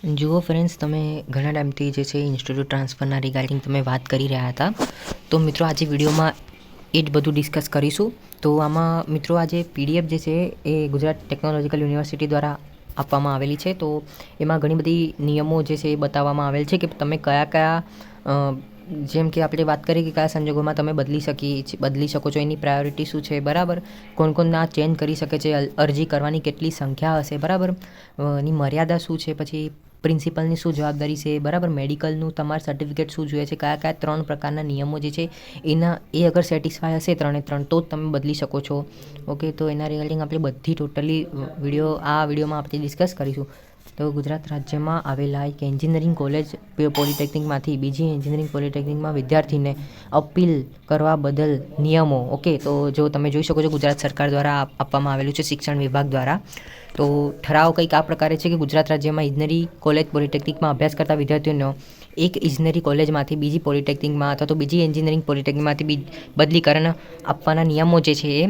જુઓ ફ્રેન્ડ્સ, તમે ઘણા ટાઈમથી જે છે ઇન્સ્ટિટ્યૂટ ટ્રાન્સફરના રિગાર્ડિંગ તમે વાત કરી રહ્યા હતા. તો મિત્રો આજે વિડીયોમાં એ જ બધું ડિસ્કસ કરીશું. તો આમાં મિત્રો આજે પીડીએફ જે છે એ ગુજરાત ટેકનોલોજીકલ યુનિવર્સિટી દ્વારા આપવામાં આવેલી છે. તો એમાં ઘણી બધી નિયમો જે છે એ બતાવવામાં આવેલ છે કે તમે કયા જેમ કે આપણે વાત કરીએ કે કયા સંજોગોમાં તમે બદલી શકો છો, એની પ્રાયોરિટી શું છે, બરાબર, કોણ આ ચેન્જ કરી શકે છે, અરજી કરવાની કેટલી સંખ્યા હશે, બરાબર, એની મર્યાદા શું છે, પછી પ્રિન્સિપલની શું જવાબદારી છે, બરાબર, મેડિકલનું તમારું સર્ટિફિકેટ શું જોઈએ છે, કયા 3 પ્રકારના નિયમો જે છે એ અગર સેટિસ્ફાય હશે 3 તો જ તમે બદલી શકો છો. ઓકે, તો એના રિગાર્ડિંગ આપણે બધી ટોટલી વિડીયોમાં આપણે ડિસ્કસ કરીશું. તો ગુજરાત રાજ્યમાં આવેલા એક એન્જિનિયરિંગ કોલેજ પોલિટેકનિકમાંથી બીજી એન્જિનિયરિંગ પોલિટેકનિકમાં વિદ્યાર્થીને અપીલ કરવા બદલ નિયમો. ઓકે, તો જો તમે જોઈ શકો છો ગુજરાત સરકાર દ્વારા આપવામાં આવેલું છે શિક્ષણ વિભાગ દ્વારા. તો ઠરાવ કંઈક આ પ્રકારે છે કે ગુજરાત રાજ્યમાં ઇજનેરી કોલેજ પોલિટેકનિકમાં અભ્યાસ કરતા વિદ્યાર્થીઓનો એક ઇજનેરી કોલેજમાંથી બીજી પોલિટેકનિકમાં અથવા તો બીજી એન્જિનિયરિંગ પોલિટેકનિકમાંથી બદલીકરણ આપવાના નિયમો જે છે એ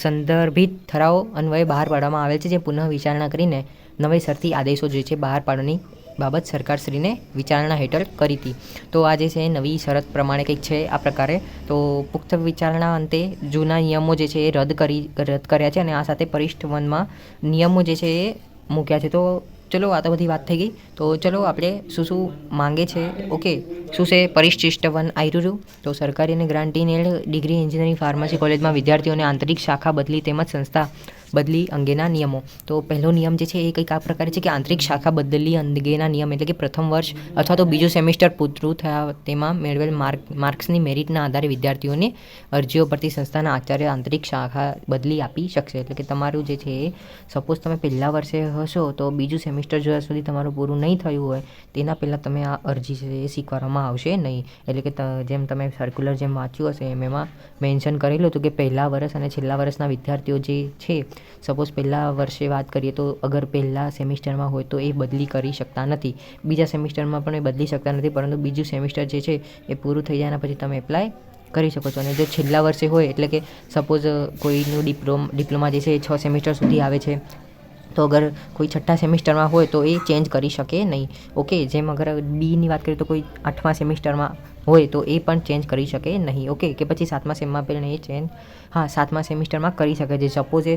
સંદર્ભિત ઠરાવ અન્વયે બહાર પાડવામાં આવેલ છે, જે પુનઃ વિચારણા કરીને નવેસરથી આદેશો જે છે બહાર પાડવાની બાબત સરકારશ્રીને વિચારણા હેઠળ કરી હતી. તો આ જે છે નવી શરત પ્રમાણે કંઈક છે આ પ્રકારે. તો પુખ્ત વિચારણા અંતે જૂના નિયમો જે છે એ રદ કર્યા છે અને આ સાથે પરિશિષ્ટ વનમાં નિયમો જે છે એ મૂક્યા છે. તો ચલો, આ તો બધી વાત થઈ ગઈ. તો ચલો આપણે શું માંગે છે. ઓકે, શું છે પરિશિષ્ટ વન આવ્યું. તો સરકારી અને ગ્રાન્ટીનેડ ડિગ્રી એન્જિનિયરિંગ ફાર્મસી કોલેજમાં વિદ્યાર્થીઓને આંતરિક શાખા બદલી તેમજ સંસ્થા બદલી અંગેના નિયમો. તો પહેલો નિયમ જે છે એ કંઈક આ પ્રકારે છે કે આંતરિક શાખા બદલી અંગેના નિયમ એટલે કે પ્રથમ વર્ષ અથવા તો બીજું સેમિસ્ટર પૂરું થયા તેમાં મેળવેલ માર્ક્સની મેરિટના આધારે વિદ્યાર્થીઓને અરજીઓ પરથી સંસ્થાના આચાર્ય આંતરિક શાખા બદલી આપી શકશે. એટલે કે તમારું જે છે એ સપોઝ તમે પહેલા વર્ષે હશો તો બીજું સેમિસ્ટર જ્યાં સુધી તમારું પૂરું નહીં થયું હોય તેના પહેલાં તમે આ અરજી છે એ સ્વીકારવામાં આવશે નહીં. એટલે કે જેમ તમે સર્ક્યુલર જેમ વાંચ્યું હશે એમાં મેન્શન કરેલું હતું કે પહેલા વર્ષ અને છેલ્લા વર્ષના વિદ્યાર્થીઓ જે છે, સપોઝ પહેલા વર્ષે વાત કરીએ તો અગર પહેલા સેમિસ્ટરમાં હોય તો એ બદલી કરી શકતા નથી, બીજા સેમિસ્ટરમાં પણ એ બદલી શકતા નથી, પરંતુ બીજું સેમિસ્ટર જે છે એ પૂરું થઈ જાય પછી તમે એપ્લાય કરી શકો છો. અને જો છેલ્લા વર્ષે હોય એટલે કે સપોઝ કોઈનું ડિપ્લોમા જે છે એ 6 સેમિસ્ટર સુધી આવે છે, તો અગર કોઈ છઠ્ઠા સેમિસ્ટરમાં હોય તો એ ચેન્જ કરી શકે નહીં. ઓકે, જેમ અગર બીની વાત કરીએ તો કોઈ 8મા સેમિસ્ટરમાં હોય તો એ પણ ચેન્જ કરી શકે નહીં. ઓકે, કે પછી 7મા સેમમાં પણ એ ચેન્જ 7મા સેમિસ્ટરમાં કરી શકે છે. સપોઝ એ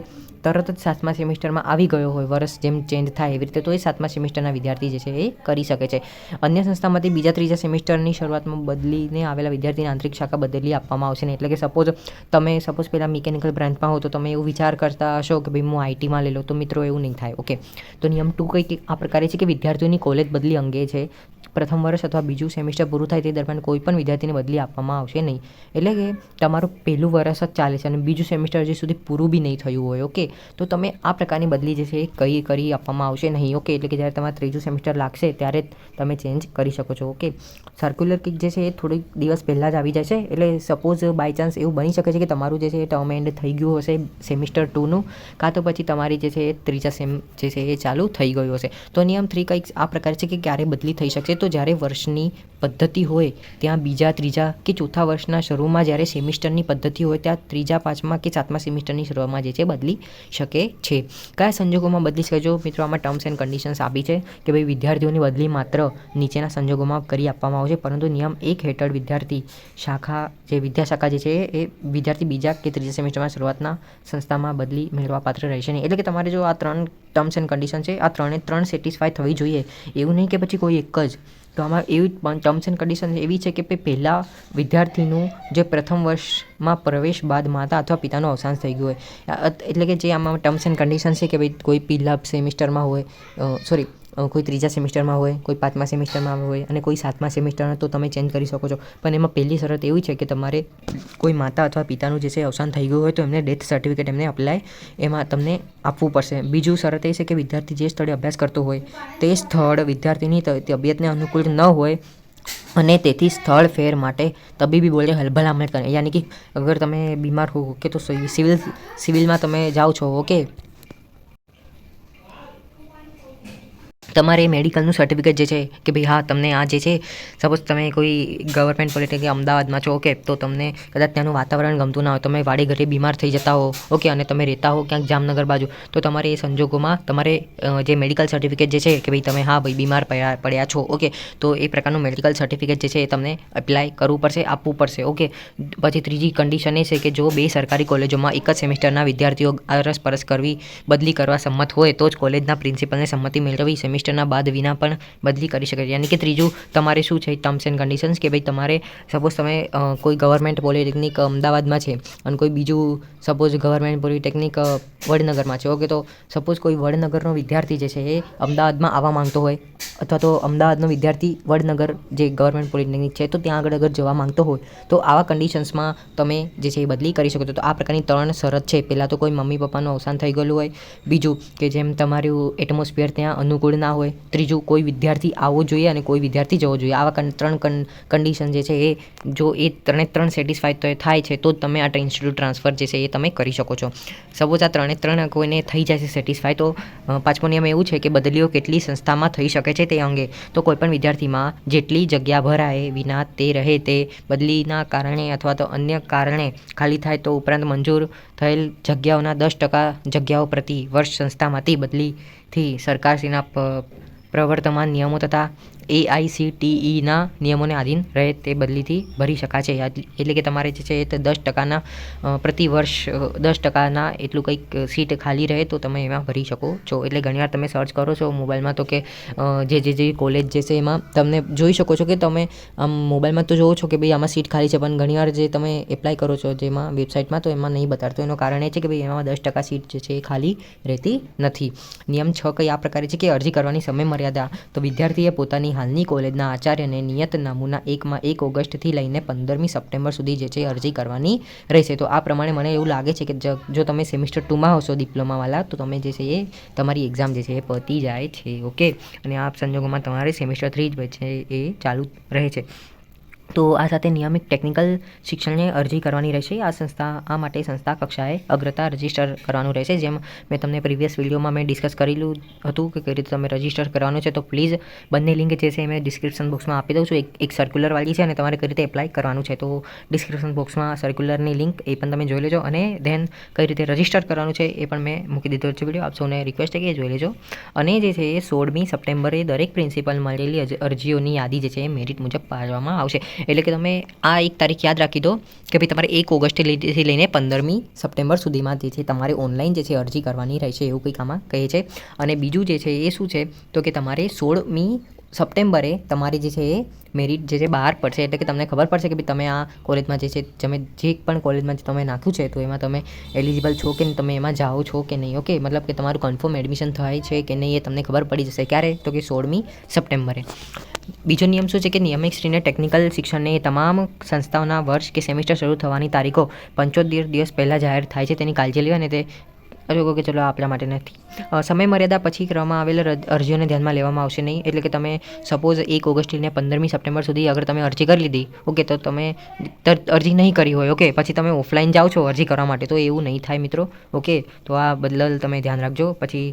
તરત જ 7મા સેમિસ્ટરમાં આવી ગયો હોય, વર્ષ જેમ ચેન્જ થાય એવી રીતે, તો એ 7મા સેમિસ્ટરના વિદ્યાર્થી જે છે એ કરી શકે છે. અન્ય સંસ્થામાંથી બીજા ત્રીજા સેમિસ્ટરની શરૂઆતમાં બદલીને આવેલા વિદ્યાર્થીને આંતરિક શાખા બદલી આપવામાં આવશે નહીં. એટલે કે સપોઝ પહેલાં મિકેનિકલ બ્રાન્ચમાં હો તો તમે એવું વિચાર કરતા હશો કે ભાઈ હું આઈટીમાં લઈ લો, તો મિત્રો એવું નહીં થાય. ઓકે, તો નિયમ 2 કંઈક આ પ્રકારે છે કે વિદ્યાર્થીઓની કોલેજ બદલી અંગે છે. પ્રથમ વર્ષ અથવા બીજું સેમિસ્ટર પૂરું થાય તે દરમિયાન કોઈ પણ વિદ્યાર્થીને બદલી આપવામાં આવશે નહીં. એટલે કે તમારું પહેલું વર્ષ જ ચાલે છે અને બીજું સેમિસ્ટર હજી સુધી પૂરું બી નહીં થયું હોય, ઓકે, તો તમે આ પ્રકારની બદલી જે છે એ કરી આપવામાં આવશે નહીં. ઓકે, એટલે કે જ્યારે તમારે ત્રીજું સેમિસ્ટર લાગશે ત્યારે તમે ચેન્જ કરી શકો છો. ઓકે, સર્ક્યુલર કિક જે છે એ થોડીક દિવસ પહેલાં જ આવી જાય છે. એટલે સપોઝ બાય ચાન્સ એવું બની શકે છે કે તમારું જે છે એ ટર્મ એન્ડ થઈ ગયું હશે સેમિસ્ટર 2નું, કાં તો પછી તમારી જે છે એ ત્રીજા સેમ જે છે એ ચાલુ થઈ ગયું હશે. તો નિયમ 3 કંઈક આ પ્રકારે છે કે ક્યારે બદલી થઈ શકશે. તો જ્યારે વર્ષની પદ્ધતિ હોય ત્યાં બીજા, ત્રીજા કે ચોથા વર્ષના શરૂમાં જ્યારે સેમિસ્ટરની પદ્ધતિ હોય ત્યાં ત્રીજા, 5મા કે 7મા સેમિસ્ટરની શરૂઆતમાં જે છે બદલી શકે છે. કયા સંજોગોમાં બદલી શકે? જો મિત્રો આમાં ટર્મ્સ એન્ડ કન્ડિશન્સ આપી છે કે ભાઈ વિદ્યાર્થીઓની બદલી માત્ર નીચેના સંજોગોમાં કરી આપવામાં આવશે, પરંતુ નિયમ 1 હેઠળ વિદ્યાશાખા જે છે એ વિદ્યાર્થી બીજા કે ત્રીજા સેમિસ્ટરમાં શરૂઆતના સંસ્થામાં બદલી મેળવવા પાત્ર રહેશે નહીં. એટલે કે તમારે જો આ 3 ટર્મ્સ એન્ડ કન્ડિશન છે, આ 3 સેટિસ્ફાય થવી જોઈએ. એવું નહીં કે પછી કોઈ એક જ. તો આમાં એવી ટર્મ્સ એન્ડ કન્ડિશન એવી છે કે પહેલાં વિદ્યાર્થીનું જે પ્રથમ વર્ષમાં પ્રવેશ બાદ માતા અથવા પિતાનું અવસાન થઈ ગયું હોય, એટલે કે જે આમાં ટર્મ્સ એન્ડ કન્ડિશન છે કે ભાઈ કોઈ પહેલા સેમિસ્ટરમાં હોય, કોઈ ત્રીજા સેમિસ્ટરમાં હોય, કોઈ 5મા સેમિસ્ટરમાં હોય અને કોઈ 7મા સેમિસ્ટરમાં, તો તમે ચેન્જ કરી શકો છો. પણ એમાં પહેલી શરત એવી છે કે તમારે કોઈ માતા અથવા પિતાનું જે છે અવસાન થઈ ગયું હોય તો એમને ડેથ સર્ટિફિકેટ એમને અપ્લાય એમાં તમને આપવું પડશે. બીજું શરત એ છે કે વિદ્યાર્થી જે સ્થળે અભ્યાસ કરતો હોય તે સ્થળ વિદ્યાર્થીની તબિયતને અનુકૂળ ન હોય અને તેથી સ્થળ ફેર માટે તબીબી બોર્ડે ભલામણ કરે. યાની કે અગર તમે બીમાર હો કે તો સિવિલમાં તમે જાઓ છો, ઓકે, તમારે મેડિકલનું સર્ટિફિકેટ જે છે કે ભાઈ હા તમને આ જે છે, સપોઝ તમે કોઈ ગવર્મેન્ટ પોલિટેકનિક અમદાવાદમાં છો, ઓકે, તો તમને કદાચ ત્યાંનું વાતાવરણ ગમતું ના હોય, તમે વાડે ઘરે બીમાર થઈ જતા હો, ઓકે, અને તમે રહેતા હો ક્યાંક જામનગર બાજુ, તો તમારે એ સંજોગોમાં તમારે જે મેડિકલ સર્ટિફિકેટ જે છે કે ભાઈ તમે હા ભાઈ બીમાર પડ્યા છો, ઓકે, તો એ પ્રકારનું મેડિકલ સર્ટિફિકેટ જે છે એ તમને એપ્લાય કરવું પડશે, આપવું પડશે, ઓકે. પછી ત્રીજી કન્ડિશન એ છે કે જો બે સરકારી કોલેજોમાં એક જ સેમિસ્ટરના વિદ્યાર્થીઓ અરસપરસ બદલી કરવા સંમત હોય તો જ કોલેજના પ્રિન્સિપલને સંમતિ મેળવી સેમિસ્ટરના બાદ વિના પણ બદલી કરી શકે. યાની કે ત્રીજું તમારે શું છે ટર્મ્સ એન્ડ કન્ડિશન્સ કે ભાઈ તમારે સપોઝ તમે કોઈ ગવર્મેન્ટ પોલિટેકનિક અમદાવાદમાં છે અને કોઈ બીજું સપોઝ ગવર્મેન્ટ પોલિટેકનિક વડનગરમાં છે, ઓકે, તો સપોઝ કોઈ વડનગરનો વિદ્યાર્થી જે છે એ અમદાવાદમાં આવવા માંગતો હોય અથવા તો અમદાવાદનો વિદ્યાર્થી વડનગર જે ગવર્મેન્ટ પોલિટેકનિક છે તો ત્યાં આગળ અગર જવા માંગતો હોય તો આવા કન્ડિશન્સમાં તમે જે છે એ બદલી કરી શકો છો. તો આ પ્રકારની 3 શરત છે. પહેલાં તો કોઈ મમ્મી પપ્પાનું અવસાન થઈ ગયેલું હોય, બીજું કે જેમ તમારું એટમોસ્ફિયર ત્યાં અનુકૂળ ના હોય, ત્રીજું કોઈ વિદ્યાર્થી આવવો જોઈએ અને કોઈ વિદ્યાર્થી જવો જોઈએ. આવા 3 કન્ડિશન જે છે એ જો એ 3 સેટિસ્ફાઈડ થાય છે તો જ તમે આ ઇન્સ્ટિટ્યૂટ ટ્રાન્સફર જે છે એ તમે કરી શકો છો. સપોઝ આ 3 કોઈને થઈ જાય છે સેટિસ્ફાય, તો પાંચમો નિયમ એવું છે કે બદલીઓ કેટલી સંસ્થામાં થઈ શકે છે તે અંગે તો કોઈપણ વિદ્યાર્થીમાં જેટલી જગ્યા ભરાય વિના તે રહે તે બદલીના કારણે અથવા તો અન્ય કારણે ખાલી થાય તો ઉપરાંત મંજૂર થયેલ જગ્યાઓના 10% જગ્યાઓ પ્રતિ વર્ષ સંસ્થામાંથી બદલીથી સરકારશ્રીના પ્રવર્તમાન નિયમો તથા AICTEના નિયમોને આધીન રહે તે બદલીથી ભરી શકાશે. એટલે કે તમારે જે છે એ 10%ના પ્રતિ વર્ષ 10%ના એટલું કંઈક સીટ ખાલી રહે તો તમે એમાં ભરી શકો છો. એટલે ઘણીવાર તમે સર્ચ કરો છો મોબાઈલમાં તો કે જે કોલેજ જે છે એમાં તમને જોઈ શકો છો કે તમે આમ મોબાઈલમાં તો જોવો છો કે ભાઈ આમાં સીટ ખાલી છે, પણ ઘણીવાર જે તમે એપ્લાય કરો છો જેમાં વેબસાઇટમાં તો એમાં નહીં બતાડતો. એનું કારણ એ છે કે ભાઈ એમાં 10% સીટ જે છે એ ખાલી રહેતી નથી. નિયમ 6 કંઈ આ પ્રકારે છે કે અરજી કરવાની સમય મર્યાદા તો વિદ્યાર્થીએ પોતાની હાલની કોલેજના આચાર્યને નિયત નમૂના 1 ઓગસ્ટથી લઈને 15મી સપ્ટેમ્બર સુધી જે છે અરજી કરવાની રહેશે. તો આ પ્રમાણે મને એવું લાગે છે કે જો તમે સેમિસ્ટર 2માં હશો ડિપ્લોમાવાળા તો તમે જે છે એ તમારી એક્ઝામ જે છે એ પતી જાય છે, ઓકે, અને આ સંજોગોમાં તમારે સેમિસ્ટર 3 જ છે એ ચાલુ રહે છે. તો આ સાથે નિયમિત ટેકનિકલ શિક્ષણને અરજી કરવાની રહેશે. આ માટે સંસ્થા કક્ષાએ અગ્રતા રજિસ્ટર કરવાનું રહેશે. જેમ મેં તમને પ્રીવિયસ વિડીયોમાં મેં ડિસ્કસ કરેલું હતું કે કઈ રીતે તમે રજિસ્ટર કરવાનું છે, તો પ્લીઝ બંને લિંક જે છે મેં ડિસ્ક્રિપ્શન બોક્સમાં આપી દઉં છું. એક સર્ક્યુલરવાળી છે અને તમારે કઈ રીતે એપ્લાય કરવાનું છે, તો ડિસ્ક્રિપ્શન બોક્સમાં સર્ક્યુલરની લિંક એ પણ તમે જોઈ લેજો અને ધેન કઈ રીતે રજિસ્ટર કરવાનું છે એ પણ મેં મૂકી દીધો છે વિડીયો. આપ સૌને રિક્વેસ્ટ છે કે જોઈ લેજો. અને જે છે એ 16મી સપ્ટેમ્બરે દરેક પ્રિન્સિપલ મળેલી અરજીઓની યાદી જે છે એ મેરિટ મુજબ પાડવામાં આવશે. એટલે કે તમે આ એક તારીખ યાદ રાખી દો કે ભાઈ તમારે 1 ઓગસ્ટથી લઈને 15મી સપ્ટેમ્બર સુધીમાં જે છે તમારે ઓનલાઈન જે છે અરજી કરવાની રહેશે, એવું કંઈક આમાં કહે છે. અને બીજું જે છે એ શું છે તો કે તમારે 16મી સપ્ટેમ્બરે તમારી જે છે એ મેરિટ જે છે બહાર પડશે. એટલે કે તમને ખબર પડશે કે ભાઈ તમે આ કોલેજમાં જે છે તમે જે પણ કોલેજમાં તમે નાખ્યું છે તો એમાં તમે એલિજિબલ છો કે તમે એમાં જાઓ છો કે નહીં, ઓકે, મતલબ કે તમારું કન્ફર્મ એડમિશન થાય છે કે નહીં એ તમને ખબર પડી જશે. ક્યારે તો કે 16મી સપ્ટેમ્બરે. બીજો નિયમ શું છે કે નિયમિત શ્રીને ટેકનિકલ શિક્ષણની તમામ સંસ્થાઓના વર્ષ કે સેમિસ્ટર શરૂ થવાની તારીખો 75 દિવસ પહેલાં જાહેર થાય છે, તેની કાળજી લેવા અને તે કે ચલો આપણા માટે નથી. સમય મર્યાદા પછી કરવામાં આવેલા અરજીઓને ધ્યાનમાં લેવામાં આવશે નહીં. એટલે કે તમે સપોઝ 1 ઓગસ્ટથી લઈને 15મી સપ્ટેમ્બર સુધી અગર તમે અરજી કરી લીધી, ઓકે, તો તમે અરજી નહીં કરી હોય, ઓકે, પછી તમે ઓફલાઈન જાઓ છો અરજી કરવા માટે, તો એવું નહીં થાય મિત્રો, ઓકે. તો આ બદલ તમે ધ્યાન રાખજો. પછી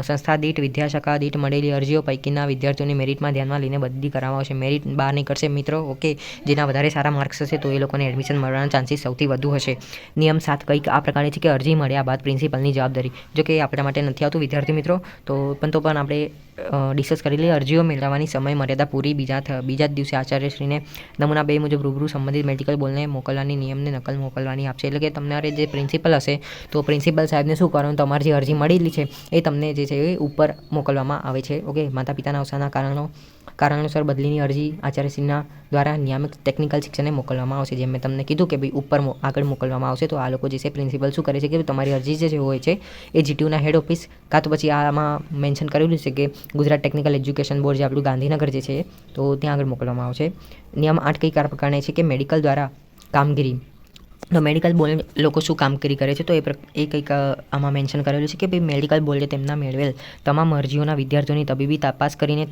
સંસ્થા દીઠ વિદ્યાશાખા દીઠ મળેલી અરજીઓ પૈકીના વિદ્યાર્થીઓની મેરિટમાં ધ્યાનમાં લઈને બદલી કરવામાં આવશે. મેરિટ બહાર નહીં કરશે મિત્રો, ઓકે. જેના વધારે સારા માર્ક્સ હશે તો એ લોકોને એડમિશન મળવાના ચાન્સીસ સૌથી વધુ હશે. નિયમ 7 કંઈક આ પ્રકારે છે કે અરજી મળ્યા બાદ પ્રિન્સિપલની જવાબદારી, જો કે આપણા માટે નથી આવતું વિદ્યાર્થી મિત્રો, તો પણ આપણે ડિસ્કસ કરી લઈએ. અરજીઓ મેળવવાની સમય મર્યાદા પૂરી બીજા જ દિવસે આચાર્યશ્રીને નમૂના 2 મુજબ રૂબરૂ સંબંધિત મેડિકલ બોલને મોકલવાની નિયમને નકલ મોકલવાની આપશે. એટલે કે તમારે જે પ્રિન્સિપલ હશે તો પ્રિન્સિપલ સાહેબને શું કરવાનું, તમારી જે અરજી મળેલી છે એ તમને જે છે એ ઉપર મોકલવામાં આવે છે, ઓકે. માતા પિતાના અવસાનના કારણોસર બદલીની અરજી આચાર્યશ્રીના દ્વારા નિયામક ટેકનિકલ શિક્ષણને મોકલવામાં આવશે. જેમ મેં તમને કીધું કે ભાઈ ઉપર આગળ મોકલવામાં આવશે. તો આ લોકો જે છે પ્રિન્સિપલ શું કરે છે કે તમારી અરજી જે હોય છે એ જીટીયુના હેડ ઓફિસ કાં તો પછી આમાં મેન્શન કરેલું છે કે ગુજરાત ટેકનિકલ એજ્યુકેશન બોર્ડ જે આપણું ગાંધીનગર જે છે તો ત્યાં આગળ મોકલવામાં આવશે. નિયમ 8 કંઈક આ પ્રકારે છે કે મેડિકલ દ્વારા કામગીરી તો મેડિકલ બોર્ડ લોકો શું કામગીરી કરે છે તો એ કંઈક આમાં મેન્શન કરેલું છે કે ભાઈ મેડિકલ બોર્ડે તેમના મેળવેલ તમામ અરજીઓના વિદ્યાર્થીઓની તબીબી તપાસ કરીને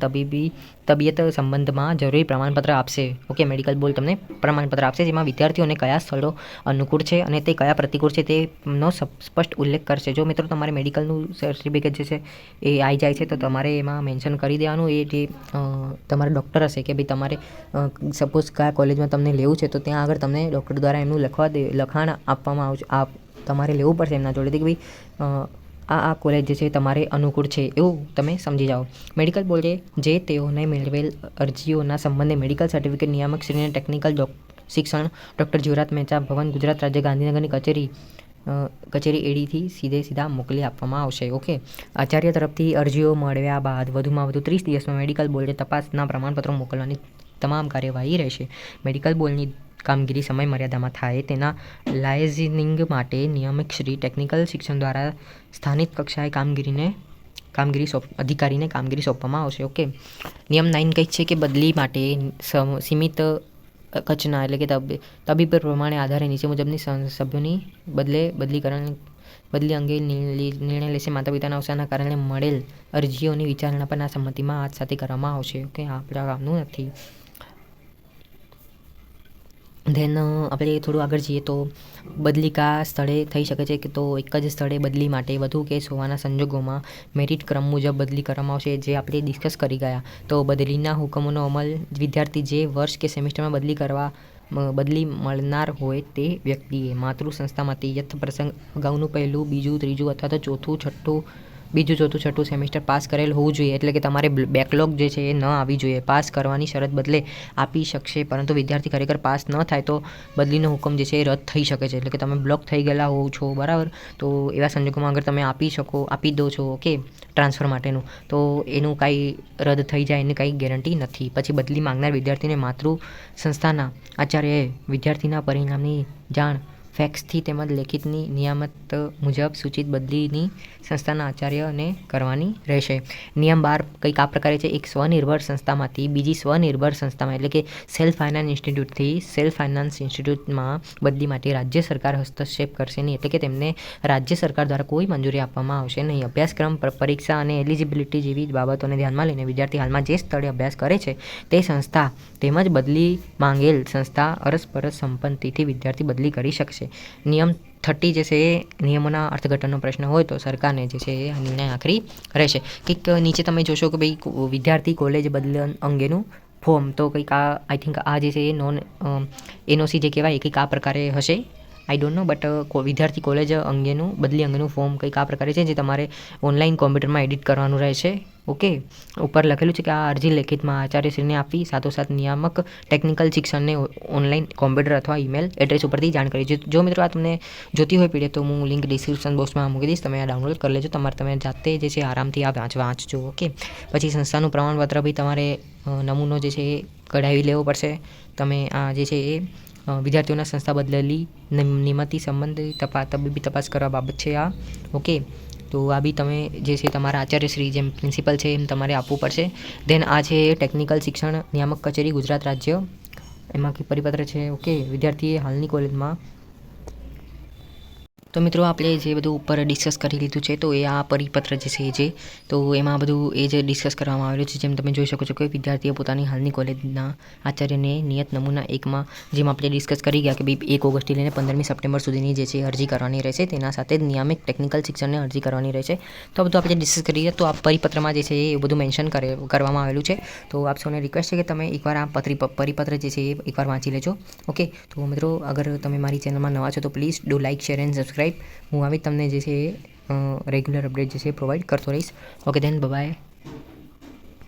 તબિયત સંબંધમાં જરૂરી પ્રમાણપત્ર આપશે. ઓકે, મેડિકલ બોર્ડ તમને પ્રમાણપત્ર આપશે જેમાં વિદ્યાર્થીઓને કયા સ્થળો અનુકૂળ છે અને તે કયા પ્રતિકૂળ છે તેનો સ્પષ્ટ ઉલ્લેખ કરશે. જો મિત્રો તમારે મેડિકલનું સર્ટિફિકેટ જે છે એ આવી જાય છે તો તમારે એમાં મેન્શન કરી દેવાનું. એ જે તમારે ડૉક્ટર હશે કે ભાઈ તમારે સપોઝ કયા કોલેજમાં તમને લેવું છે તો ત્યાં આગળ તમને ડૉક્ટર દ્વારા એમનું લખાણ આપવામાં આવશે. તમારે લેવું પડશે એમના જોડેથી કે ભાઈ આ કોલેજ જે છે તમારે અનુકૂળ છે એવું તમે સમજી જાઓ. મેડિકલ બોર્ડે જે તેઓને મેળવેલ અરજીઓના સંબંધે મેડિકલ સર્ટિફિકેટ નિયામક શ્રીને ટેકનિકલ શિક્ષણ ડૉક્ટર જીવરાજ મહેતા ભવન, ગુજરાત રાજ્ય, ગાંધીનગરની કચેરી એડીથી સીધા મોકલી આપવામાં આવશે. ઓકે, આચાર્ય તરફથી અરજીઓ મળ્યા બાદ વધુમાં વધુ 30 દિવસમાં મેડિકલ બોર્ડે તપાસના પ્રમાણપત્રો મોકલવાની તમામ કાર્યવાહી રહેશે. મેડિકલ બોર્ડની કામગીરી સમય મર્યાદામાં થાય તેના લાયઝનિંગ માટે નિયામક શ્રી ટેકનિકલ શિક્ષણ દ્વારા સ્થાનિક કક્ષાએ અધિકારીને કામગીરી સોંપવામાં આવશે. ઓકે, નિયમ 9 કંઈક છે કે બદલી માટે સીમિત કચ્છના એટલે કે તબીબ પ્રમાણે આધારે નીચે મુજબની સભ્યોની બદલી અંગે નિર્ણય લેશે. માતા પિતાના અવસાનના કારણે મળેલ અરજીઓની વિચારણા પણ આ સંમતિમાં આજ સાથે કરવામાં આવશે. ઓકે, આપણા કામનું નથી. ધેન આપણે થોડું આગળ જઈએ તો બદલી કયા સ્થળે થઈ શકે છે કે તો એક જ સ્થળે બદલી માટે વધુ કેસ હોવાના સંજોગોમાં મેરિટ ક્રમ મુજબ બદલી કરવામાં આવશે, જે આપણે ડિસ્કસ કરી ગયા. તો બદલીના હુકમોનો અમલ વિદ્યાર્થી જે વર્ષ કે સેમેસ્ટરમાં બદલી મળનાર હોય તે વ્યક્તિએ માતૃ સંસ્થામાંથી યથપ્રસંગ અગાઉનું પહેલું, બીજું, ત્રીજું અથવા તો ચોથું, છઠ્ઠું સેમેસ્ટર પાસ કરેલ હોવું જોઈએ. એટલે કે તમારે બેકલોગ જે છે એ ન આવી જોઈએ. પાસ કરવાની શરત બદલે આપી શકશે, પરંતુ વિદ્યાર્થી ખરેખર પાસ ન થાય તો બદલીનો હુકમ જે છે એ રદ થઈ શકે છે. એટલે કે તમે બ્લોક થઈ ગયેલા હોવ છો, બરાબર, તો એવા સંજોગોમાં અગર તમે આપી દો છો ઓકે ટ્રાન્સફર માટેનું, તો એનું કાંઈ રદ થઈ જાય એની કાંઈ ગેરંટી નથી. પછી બદલી માંગનાર વિદ્યાર્થીને માતૃ સંસ્થાના આચાર્યએ વિદ્યાર્થીના પરિણામની જાણ ફેક્સથી તેમજ લેખિતની નિયામત મુજબ સૂચિત બદલીની સંસ્થાના આચાર્યને કરવાની રહેશે. નિયમ 12 કંઈક આ પ્રકારે છે. એક સ્વનિર્ભર સંસ્થામાંથી બીજી સ્વનિર્ભર સંસ્થામાં એટલે કે સેલ્ફ ફાઇનાન્સ ઇન્સ્ટિટ્યૂટથી સેલ્ફ ફાઇનાન્સ ઇન્સ્ટિટ્યૂટમાં બદલી માટે રાજ્ય સરકાર હસ્તક્ષેપ કરશે નહીં. એટલે કે તેમને રાજ્ય સરકાર દ્વારા કોઈ મંજૂરી આપવામાં આવશે નહીં. અભ્યાસક્રમ, પરીક્ષા અને એલિજિબિલિટી જેવી બાબતોને ધ્યાનમાં લઈને વિદ્યાર્થી હાલમાં જે સ્થળે અભ્યાસ કરે છે તે સંસ્થા તેમજ બદલી માંગેલ સંસ્થા અરસપરસ સંપત્તિથી વિદ્યાર્થી બદલી કરી શકશે. નિયમ 30 જે છે એ નિયમોના અર્થઘટનનો પ્રશ્ન હોય તો સરકારને જે છે એ નિર્ણય આખરી રહેશે. કંઈક નીચે તમે જોશો કે ભાઈ વિદ્યાર્થી કોલેજ બદલન અંગેનું ફોર્મ, તો કંઈક આઈ થિંક આ જે છે એ એનઓસી જે કહેવાય કંઈક આ પ્રકારે હશે. આઈ ડોન્ટ નો, બટ વિદ્યાર્થી કોલેજ બદલી અંગેનું ફોર્મ કંઈક આ પ્રકારે છે જે તમારે ઓનલાઈન કોમ્પ્યુટરમાં એડિટ કરવાનું રહેશે. ઓકે, ઉપર લખેલું છે કે આ અરજી લેખિતમાં આચાર્યશ્રીને આપી સાથોસાથ નિયામક ટેકનિકલ શિક્ષણને ઓનલાઈન કોમ્પ્યુટર અથવા ઈમેલ એડ્રેસ ઉપરથી જાણ કરી. જો મિત્રો આ તમને જોતી હોય પીડીએફ તો હું લિંક ડિસ્ક્રિપ્શન બોક્સમાં મૂકી દઈશ, તમે આ ડાઉનલોડ કરી લેજો. તમે જાતે જે છે આરામથી આ વાંચજો. ઓકે, પછી સંસ્થાનું પ્રમાણપત્ર બી તમારે નમૂનો જે છે એ કઢાવી લેવો પડશે. તમે આ જે છે એ વિદ્યાર્થીઓના સંસ્થા બદલેલી નિયમિત સંબંધિત તબીબી તપાસ કરવા બાબત છે આ. ઓકે, તો આ બી તમે જે છે તમારા આચાર્યશ્રી જેમ પ્રિન્સિપલ છે એમ તમારે આપવું પડશે. ધેન આ છે ટેકનિકલ શિક્ષણ નિયામક કચેરી ગુજરાત રાજ્ય, એમાંથી પરિપત્ર છે. ઓકે, વિદ્યાર્થીએ હાલની કોલેજમાં. તો મિત્રો આપણે જે બધું ઉપર ડિસ્કસ કરી લીધું છે તો એ આ પરિપત્ર જે છે તો એમાં બધું એ જ ડિસ્કસ કરવામાં આવેલું છે. જેમ તમે જોઈ શકો છો કે વિદ્યાર્થીએ પોતાની હાલની કોલેજના આચાર્યને નિયત નમૂના 1માં જેમ આપણે ડિસ્કસ કરી ગયા કે ભાઈ 1 ઓગસ્ટથી લઈને 15મી સપ્ટેમ્બર સુધીની જે છે અરજી કરવાની રહેશે. તેના સાથે જ નિયામક ટેકનિકલ શિક્ષણને અરજી કરવાની રહેશે. તો બધું આપણે ડિસ્કસ કરીએ તો આ પરિપત્રમાં જે છે એ બધું મેન્શન કરવામાં આવેલું છે. તો આપ સૌને રિક્વેસ્ટ છે કે તમે એકવાર આ પરિપત્ર જે છે એ એકવાર વાંચી લેજો. ઓકે, તો મિત્રો અગર તમે મારી ચેનલમાં નવા છો તો please do like, share and subscribe. હું આવી તમને જે છે એ રેગ્યુલર અપડેટ જે છે એ પ્રોવાઈડ કરતો રહીશ. Okay, than by.